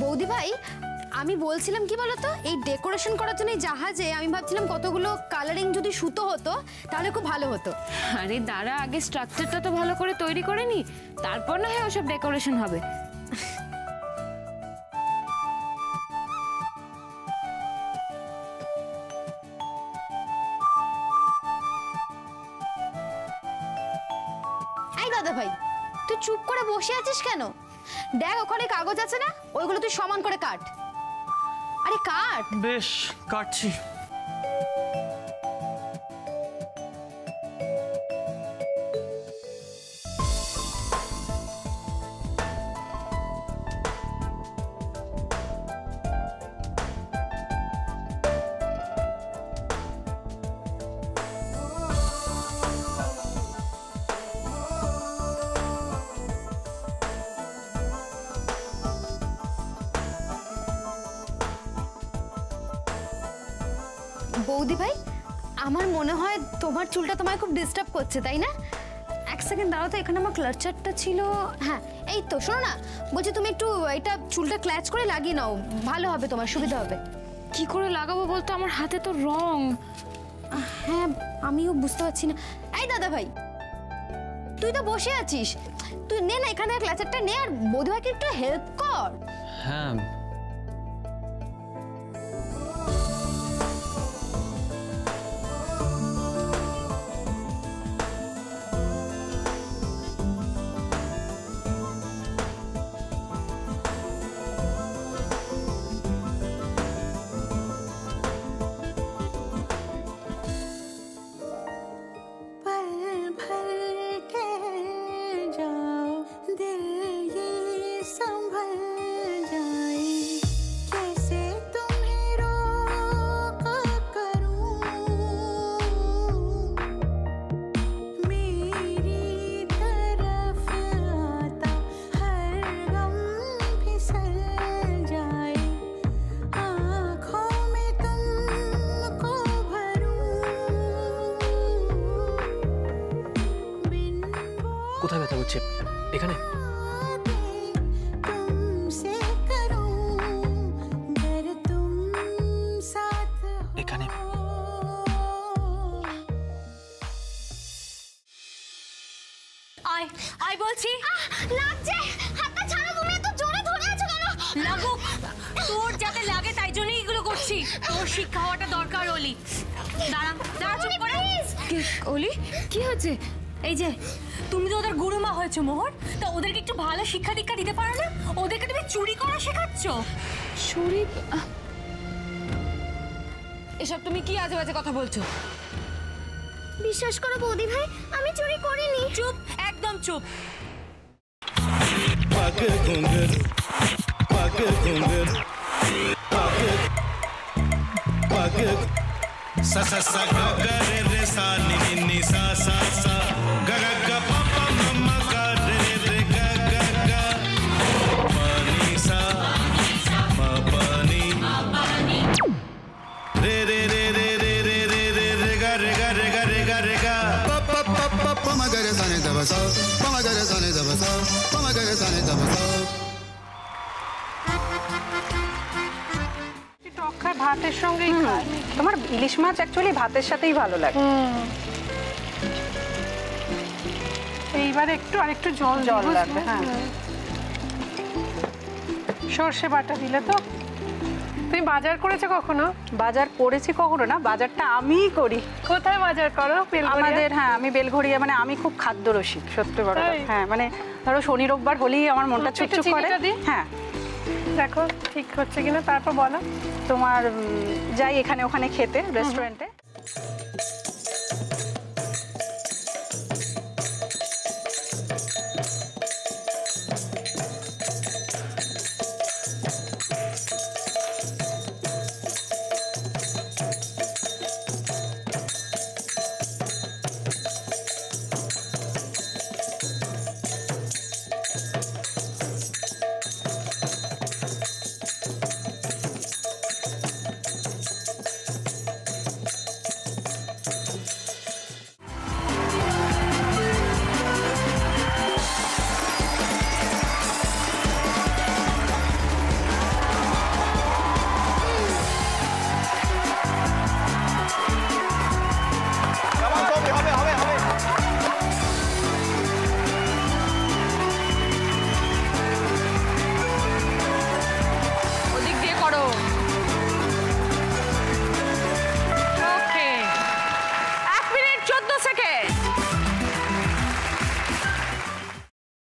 বৌদি ভাই, আমি বলছিলাম কি বলতো, এই ডেকোরেশন করার জন্য জাহাজে আমি ভাবছিলাম কতগুলো কালারিং যদি সুতো হতো তাহলে খুব ভালো হতো। আরে দাঁড়া, আগে স্ট্রাকচারটা তো ভালো করে তৈরি করে নি, তারপর না হয় ওসব ডেকোরেশন হবে। এই দাদা ভাই, তুই চুপ করে বসে আছিস কেন? দেখ ওখানে কাগজ আছে না, ওইগুলো তুই সমান করে কাট। আরে কাট। বেশ, কাটছি। বৌদি ভাই, আমার মনে হয় তোমার চুলটা তোমায় খুব ডিস্টার্ব করছে, তাই না? এক সেকেন্ড দাঁড়াও তো, এখানে আমার ক্লাচারটা ছিল। হ্যাঁ এই তো, শোনো না, বলছি তুমি একটু এটা চুলটা ক্ল্যাচ করে লাগিয়ে নাও, ভালো হবে, তোমার সুবিধা হবে। কি করে লাগাবো বলতো, আমার হাতে তো রং। হ্যাঁ আমিও বুঝতে পারছি না। এই দাদা ভাই, তুই তো বসে আছিস, তুই নে না এখানে ক্লাচারটা নে, আর বৌদি ভাইকে একটু হেল্প কর। হ্যাঁ কোথায় ব্যথা করছে? এখানে? এখানে। আয় আয় বলছি। লাগছে, হাতটা ছাড়ো, তুমি এত জোরে ধরে আছো কেন? লাগুক, তোর যাতে লাগে তাই জন্যই এগুলো করছি। তোর শিক্ষা হওয়াটা দরকার। অলি দাঁড়া দাঁড়া, চুপ করে। অলি কি হচ্ছে? এই যে তুমি তো ওদের গুরুমা হয়েছো মোহর, তা ওদেরকে একটু ভালো শিক্ষা দীক্ষা দিতে পারো না? ওদেরকে তুমি চুরি করা শেখাচ্ছ। চুরি? এসব তুমি কি আজে বাজে কথা বলছো? বিশ্বাস করো বৌদি ভাই, আমি চুরি করিনি। চুপ, একদম চুপ। sa sa sa ga ga re re sa ni ni ni sa sa sa ga ga ga pa pa ma ma ga re re ga ga ga pa ni sa ma pa ni re re re re re re re re re ga re ga re ga re ga re ga pa pa pa pa pa ma ga re sa ni da ba sa pa ma ga re sa ni da ba sa pa ma ga re sa ni da ba sa ভাতের সঙ্গেই খায়। তোমার ইলিশ মাছ actually ভাতের সাথেই ভালো লাগে। এইবার একটু আরেকটু জল লাগবে। হ্যাঁ, সর্ষে বাটা দিলে তো। তুমি বাজার করেছো কখনো? বাজার করেছি কখনো না, বাজারটা আমিই করি। কোথায় বাজার করো? আমাদের, হ্যাঁ আমি বেলঘড়িয়া, মানে আমি খুব খাদ্য রসিক, সত্যি বড়। হ্যাঁ মানে ধরো শনি রোববার হলেই আমার মনটা চুপচুপ করে। হ্যাঁ দেখো ঠিক হচ্ছে কিনা, তারপর বলো। তোমার যাই এখানে ওখানে খেতে, রেস্টুরেন্টে।